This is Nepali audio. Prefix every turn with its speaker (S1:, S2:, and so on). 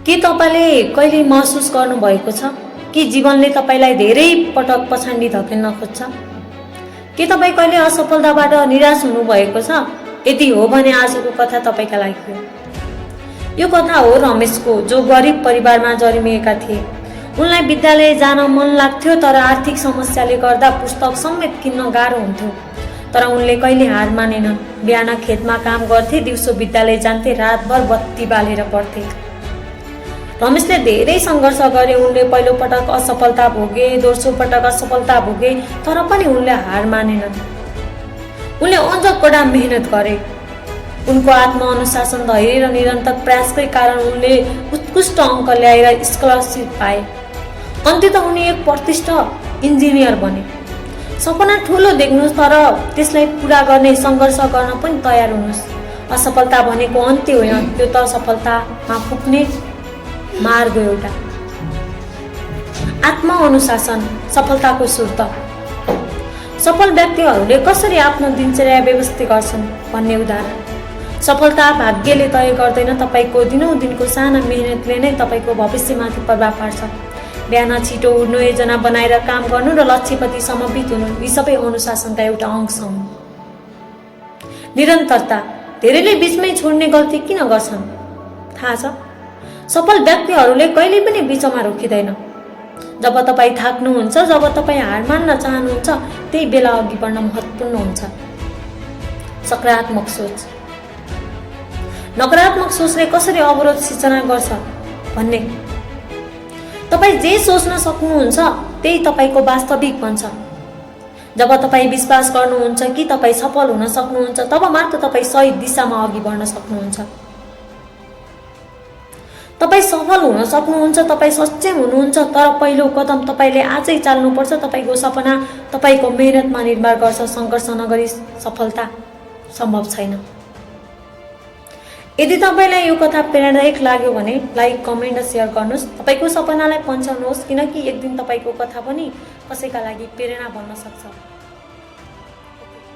S1: के तपाईले कहिले महसुस गर्नुभएको छ कि जीवनले तपाईलाई धेरै पटक पछाडि धकेल्न खोज्छ? के तपाईँ कहिले असफलताबाट निराश हुनुभएको छ? यदि हो भने आजको कथा तपाईका लागि हो। यो कथा हो रमेशको, जो गरिब परिवारमा जन्मिएका थिए। उनलाई विद्यालय जान मन लाग्थ्यो, तर आर्थिक समस्याले गर्दा पुस्तक समेत किन्न गाह्रो हुन्थ्यो। तर उनले कहिले हार मानेनन्। बिहान खेतमा काम गर्थे, दिउँसो विद्यालय जान्थे, रातभर बत्ती बालेर पढ्थे। रमेशले धेरै सङ्घर्ष गरे। उनले पहिलो पटक असफलता भोगे, दोस्रो पटक असफलता भोगे, तर पनि उनले हार मानेनन्। उनले अझ कडा मेहनत गरे। उनको आत्मअनुशासन, धैर्य र निरन्तर प्रयासकै कारण उनले उत्कृष्ट अङ्क ल्याएर स्कलरसिप पाए। अन्त्यतः उनी एक प्रतिष्ठित इन्जिनियर बने। सपना ठुलो देख्नुहोस्, तर त्यसलाई पुरा गर्ने सङ्घर्ष गर्न पनि तयार हुनुहोस्। असफलता भनेको अन्त्य होइन, त्यो त सफलतामा पुग्ने मार्ग एउटा। आत्मअनुशासन सफलताको स्रोत। सफल व्यक्तिहरूले कसरी आफ्नो दिनचर्या व्यवस्थित गर्छन् भन्ने उदाहरण। सफलता भाग्यले तय गर्दैन, तपाईको दिनौँ दिनको साना मेहनतले नै तपाईको भविष्यमाथि प्रभाव पार्छ। बिहान छिटो उठ्नु, योजना बनाएर काम गर्नु र लक्ष्यप्रति समर्पित हुनु, यी सबै अनुशासनका एउटा अंश हुन्। निरन्तरता। धेरैले बीचमै छोड्ने गल्ती किन गर्छन् थाहा छ? सफल व्यक्तिहरूले कहिले पनि बीचमा रोकिँदैन। जब तपाईँ थाक्नुहुन्छ, जब तपाईँ हार मान्न चाहनुहुन्छ, त्यही बेला अघि बढ्न महत्त्वपूर्ण हुन्छ। सकारात्मक सोच। नकारात्मक सोचले कसरी अवरोध सिर्जना गर्छ भन्ने। तपाईँ जे सोच्न सक्नुहुन्छ त्यही तपाईको वास्तविक बन्छ। जब तपाईँ विश्वास गर्नुहुन्छ कि तपाईँ सफल हुन सक्नुहुन्छ, तब मात्र तपाईँ सही दिशामा अघि बढ्न सक्नुहुन्छ। तपाईँ सफल हुन सक्नुहुन्छ, तपाईँ सक्षम हुनुहुन्छ, तर पहिलो कदम तपाईँले आजै चाल्नुपर्छ। तपाईँको सपना तपाईँको मेहनतमा निर्भर गर्छ। सङ्घर्ष नगरी सफलता सम्भव छैन। यदि तपाईँलाई यो कथा प्रेरणादायक लाग्यो भने लाइक, कमेन्ट र सेयर गर्नुहोस्। तपाईँको सपनालाई पन्छाउनुहोस्, किनकि एक दिन तपाईँको कथा पनि कसैका लागि प्रेरणा बन्न सक्छ।